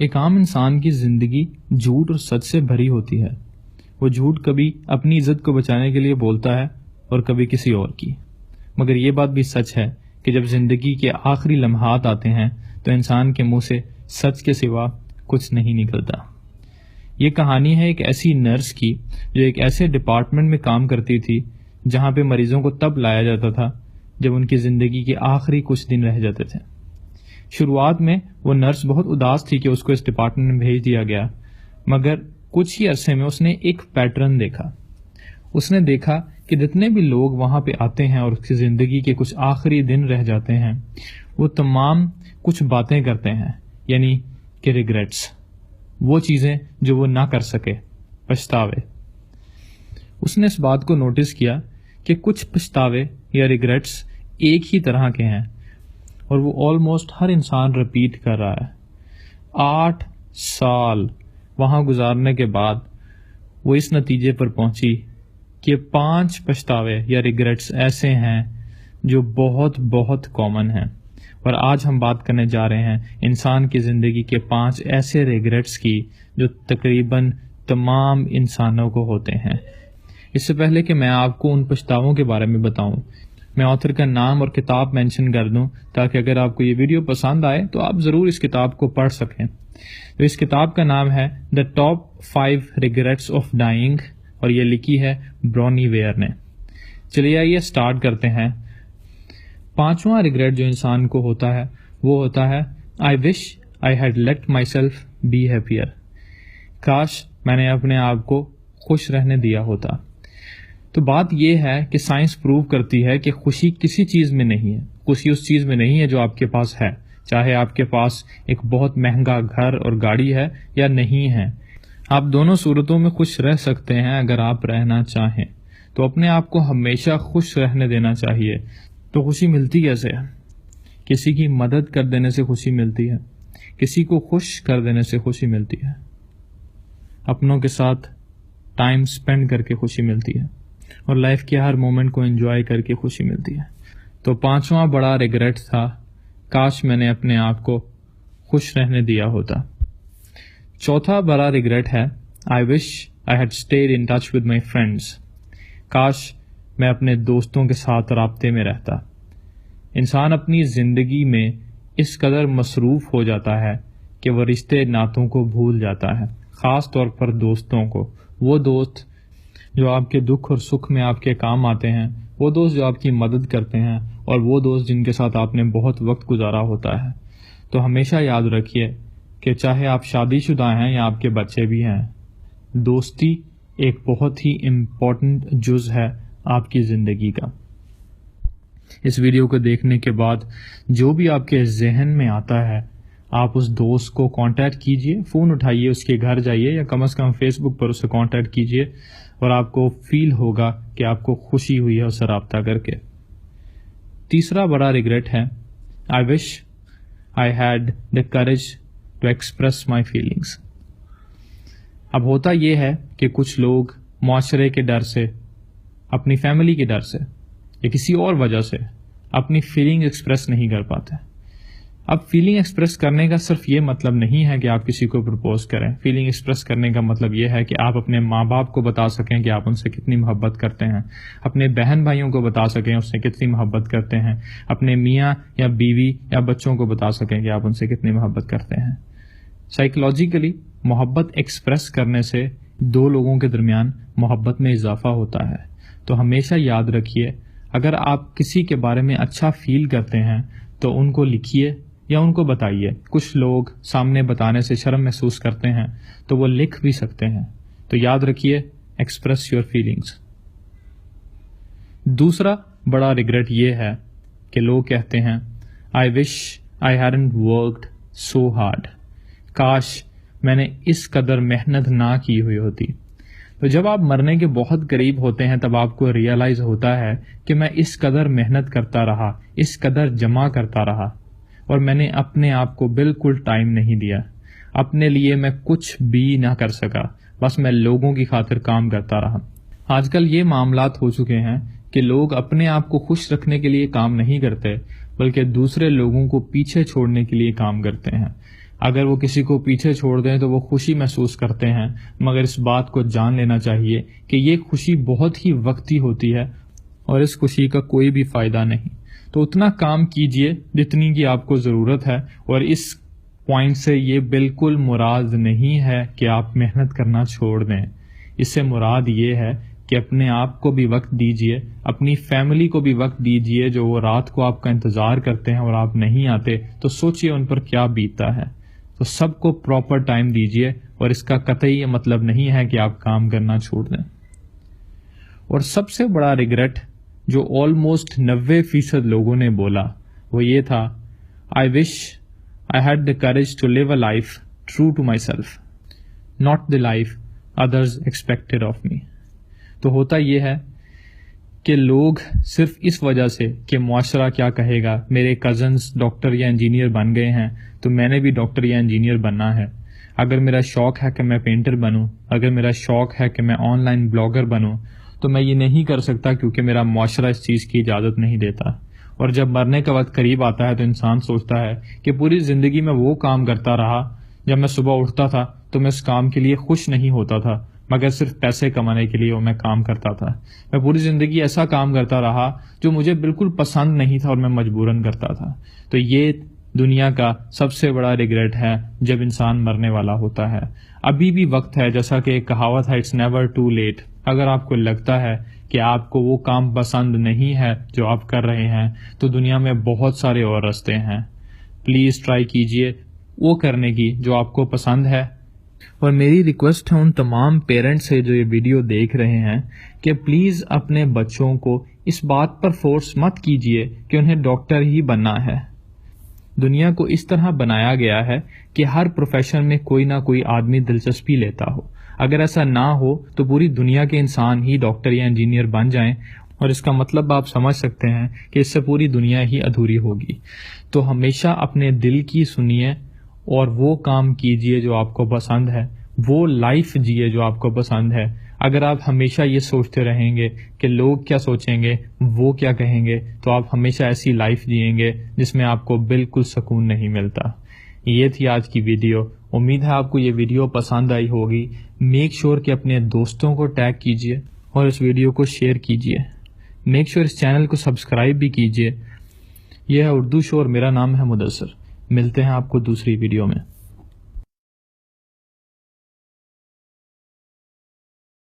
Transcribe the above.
ایک عام انسان کی زندگی جھوٹ اور سچ سے بھری ہوتی ہے۔ وہ جھوٹ کبھی اپنی عزت کو بچانے کے لیے بولتا ہے اور کبھی کسی اور کی، مگر یہ بات بھی سچ ہے کہ جب زندگی کے آخری لمحات آتے ہیں تو انسان کے منہ سے سچ کے سوا کچھ نہیں نکلتا۔ یہ کہانی ہے ایک ایسی نرس کی جو ایک ایسے ڈپارٹمنٹ میں کام کرتی تھی جہاں پہ مریضوں کو تب لایا جاتا تھا جب ان کی زندگی کے آخری کچھ دن رہ جاتے تھے۔ شروعات میں وہ نرس بہت اداس تھی کہ اس کو اس ڈپارٹمنٹ میں بھیج دیا گیا، مگر کچھ ہی عرصے میں اس نے ایک پیٹرن دیکھا۔ اس نے دیکھا کہ جتنے بھی لوگ وہاں پہ آتے ہیں اور اس کی زندگی کے کچھ آخری دن رہ جاتے ہیں، وہ تمام کچھ باتیں کرتے ہیں، یعنی کہ ریگریٹس، وہ چیزیں جو وہ نہ کر سکے، پچھتاوے۔ اس نے اس بات کو نوٹس کیا کہ کچھ پچھتاوے یا ریگریٹس ایک ہی طرح کے ہیں اور وہ آلموسٹ ہر انسان رپیٹ کر رہا ہے۔ 8 سال وہاں گزارنے کے بعد وہ اس نتیجے پر پہنچی کہ 5 پچھتاوے یا ریگریٹس ایسے ہیں جو بہت بہت کامن ہیں، اور آج ہم بات کرنے جا رہے ہیں انسان کی زندگی کے 5 ایسے ریگریٹس کی جو تقریباً تمام انسانوں کو ہوتے ہیں۔ اس سے پہلے کہ میں آپ کو ان پچھتاووں کے بارے میں بتاؤں، میں آتھر کا نام اور کتاب مینشن کر دوں تاکہ اگر آپ کو یہ ویڈیو پسند آئے تو آپ ضرور اس کتاب کو پڑھ سکیں۔ تو اس کتاب کا نام ہے The Top 5 Regrets of Dying اور یہ لکھی ہے برونی ویئر نے۔ چلیے آئیے سٹارٹ کرتے ہیں۔ 5واں ریگریٹ جو انسان کو ہوتا ہے وہ ہوتا ہے I wish I had let myself be happier۔ کاش میں نے اپنے آپ کو خوش رہنے دیا ہوتا۔ تو بات یہ ہے کہ سائنس پروو کرتی ہے کہ خوشی کسی چیز میں نہیں ہے، خوشی اس چیز میں نہیں ہے جو آپ کے پاس ہے، چاہے آپ کے پاس ایک بہت مہنگا گھر اور گاڑی ہے یا نہیں ہے۔ آپ دونوں صورتوں میں خوش رہ سکتے ہیں اگر آپ رہنا چاہیں، تو اپنے آپ کو ہمیشہ خوش رہنے دینا چاہیے۔ تو خوشی ملتی کیسے ہے؟ کسی کی مدد کر دینے سے خوشی ملتی ہے، کسی کو خوش کر دینے سے خوشی ملتی ہے، اپنوں کے ساتھ ٹائم سپینڈ کر کے خوشی ملتی ہے، اور لائف کے ہر مومنٹ کو انجوائے کر کے خوشی ملتی ہے۔ تو 5واں بڑا ریگریٹ تھا کاش میں نے اپنے آپ کو خوش رہنے دیا ہوتا۔ 4تھا بڑا ریگریٹ ہے I wish I had stayed in touch with my friends۔ کاش میں اپنے دوستوں کے ساتھ رابطے میں رہتا۔ انسان اپنی زندگی میں اس قدر مصروف ہو جاتا ہے کہ وہ رشتے ناتوں کو بھول جاتا ہے، خاص طور پر دوستوں کو۔ وہ دوست جو آپ کے دکھ اور سکھ میں آپ کے کام آتے ہیں، وہ دوست جو آپ کی مدد کرتے ہیں، اور وہ دوست جن کے ساتھ آپ نے بہت وقت گزارا ہوتا ہے۔ تو ہمیشہ یاد رکھیے کہ چاہے آپ شادی شدہ ہیں یا آپ کے بچے بھی ہیں، دوستی ایک بہت ہی امپورٹنٹ جز ہے آپ کی زندگی کا۔ اس ویڈیو کو دیکھنے کے بعد جو بھی آپ کے ذہن میں آتا ہے، آپ اس دوست کو کانٹیکٹ کیجئے، فون اٹھائیے، اس کے گھر جائیے یا کم از کم فیس بک پر اسے کانٹیکٹ کیجئے، اور آپ کو فیل ہوگا کہ آپ کو خوشی ہوئی ہے اس سے رابطہ کر کے۔ تیسرا بڑا ریگریٹ ہے I wish I had the courage to express my feelings۔ اب ہوتا یہ ہے کہ کچھ لوگ معاشرے کے ڈر سے، اپنی فیملی کے ڈر سے یا کسی اور وجہ سے اپنی فیلنگ ایکسپریس نہیں کر پاتے۔ اب فیلنگ ایکسپریس کرنے کا صرف یہ مطلب نہیں ہے کہ آپ کسی کو پرپوز کریں۔ فیلنگ ایکسپریس کرنے کا مطلب یہ ہے کہ آپ اپنے ماں باپ کو بتا سکیں کہ آپ ان سے کتنی محبت کرتے ہیں، اپنے بہن بھائیوں کو بتا سکیں اس سے کتنی محبت کرتے ہیں، اپنے میاں یا بیوی یا بچوں کو بتا سکیں کہ آپ ان سے کتنی محبت کرتے ہیں۔ سائیکولوجیکلی محبت ایکسپریس کرنے سے 2 لوگوں کے درمیان محبت میں اضافہ ہوتا ہے۔ تو ہمیشہ یاد رکھیے، اگر آپ کسی کے بارے میں اچھا فیل کرتے ہیں تو ان کو لکھیے یا ان کو بتائیے۔ کچھ لوگ سامنے بتانے سے شرم محسوس کرتے ہیں تو وہ لکھ بھی سکتے ہیں۔ تو یاد رکھیے، ایکسپریس یور فیلنگز۔ دوسرا بڑا ریگریٹ یہ ہے کہ لوگ کہتے ہیں I wish I hadn't worked so hard۔ کاش میں نے اس قدر محنت نہ کی ہوئی ہوتی۔ تو جب آپ مرنے کے بہت قریب ہوتے ہیں تب آپ کو ریئلائز ہوتا ہے کہ میں اس قدر محنت کرتا رہا، اس قدر جمع کرتا رہا، اور میں نے اپنے آپ کو بالکل ٹائم نہیں دیا، اپنے لیے میں کچھ بھی نہ کر سکا، بس میں لوگوں کی خاطر کام کرتا رہا۔ آج کل یہ معاملات ہو چکے ہیں کہ لوگ اپنے آپ کو خوش رکھنے کے لیے کام نہیں کرتے بلکہ دوسرے لوگوں کو پیچھے چھوڑنے کے لیے کام کرتے ہیں۔ اگر وہ کسی کو پیچھے چھوڑ دیں تو وہ خوشی محسوس کرتے ہیں، مگر اس بات کو جان لینا چاہیے کہ یہ خوشی بہت ہی وقتی ہوتی ہے اور اس خوشی کا کوئی بھی فائدہ نہیں۔ تو اتنا کام کیجئے جتنی کی آپ کو ضرورت ہے، اور اس پوائنٹ سے یہ بالکل مراد نہیں ہے کہ آپ محنت کرنا چھوڑ دیں۔ اس سے مراد یہ ہے کہ اپنے آپ کو بھی وقت دیجئے، اپنی فیملی کو بھی وقت دیجئے، جو وہ رات کو آپ کا انتظار کرتے ہیں اور آپ نہیں آتے تو سوچئے ان پر کیا بیتتا ہے۔ تو سب کو پراپر ٹائم دیجئے، اور اس کا قطعی یہ مطلب نہیں ہے کہ آپ کام کرنا چھوڑ دیں۔ اور سب سے بڑا ریگریٹ جو آلموسٹ 90% لوگوں نے بولا وہ یہ تھا، I wish I had the courage to live a life true to myself, not the life others expected of me۔ تو ہوتا یہ ہے کہ لوگ صرف اس وجہ سے کہ معاشرہ کیا کہے گا، میرے کزنز ڈاکٹر یا انجینئر بن گئے ہیں تو میں نے بھی ڈاکٹر یا انجینئر بننا ہے۔ اگر میرا شوق ہے کہ میں پینٹر بنوں، اگر میرا شوق ہے کہ میں آن لائن بلاگر بنوں، تو میں یہ نہیں کر سکتا کیونکہ میرا معاشرہ اس چیز کی اجازت نہیں دیتا۔ اور جب مرنے کا وقت قریب آتا ہے تو انسان سوچتا ہے کہ پوری زندگی میں وہ کام کرتا رہا، جب میں صبح اٹھتا تھا تو میں اس کام کے لیے خوش نہیں ہوتا تھا، مگر صرف پیسے کمانے کے لیے وہ میں کام کرتا تھا۔ میں پوری زندگی ایسا کام کرتا رہا جو مجھے بالکل پسند نہیں تھا اور میں مجبوراً کرتا تھا۔ تو یہ دنیا کا سب سے بڑا ریگریٹ ہے جب انسان مرنے والا ہوتا ہے۔ ابھی بھی وقت ہے، جیسا کہ ایک کہاوت ہے، اٹس نیور ٹو لیٹ۔ اگر آپ کو لگتا ہے کہ آپ کو وہ کام پسند نہیں ہے جو آپ کر رہے ہیں تو دنیا میں بہت سارے اور راستے ہیں۔ پلیز ٹرائی کیجئے وہ کرنے کی جو آپ کو پسند ہے۔ اور میری ریکویسٹ ہے ان تمام پیرنٹس سے جو یہ ویڈیو دیکھ رہے ہیں کہ پلیز اپنے بچوں کو اس بات پر فورس مت کیجئے کہ انہیں ڈاکٹر ہی بننا ہے۔ دنیا کو اس طرح بنایا گیا ہے کہ ہر پروفیشن میں کوئی نہ کوئی آدمی دلچسپی لیتا ہو۔ اگر ایسا نہ ہو تو پوری دنیا کے انسان ہی ڈاکٹر یا انجینئر بن جائیں، اور اس کا مطلب آپ سمجھ سکتے ہیں کہ اس سے پوری دنیا ہی ادھوری ہوگی۔ تو ہمیشہ اپنے دل کی سنیے اور وہ کام کیجئے جو آپ کو پسند ہے، وہ لائف جیے جو آپ کو پسند ہے۔ اگر آپ ہمیشہ یہ سوچتے رہیں گے کہ لوگ کیا سوچیں گے، وہ کیا کہیں گے، تو آپ ہمیشہ ایسی لائف جئیں گے جس میں آپ کو بالکل سکون نہیں ملتا۔ یہ تھی آج کی ویڈیو۔ امید ہے آپ کو یہ ویڈیو پسند آئی ہوگی۔ میک شور کہ اپنے دوستوں کو ٹیگ کیجئے اور اس ویڈیو کو شیئر کیجئے۔ میک شور اس چینل کو سبسکرائب بھی کیجئے۔ یہ ہے اردو شور، میرا نام ہے مدثر۔ ملتے ہیں آپ کو دوسری ویڈیو میں۔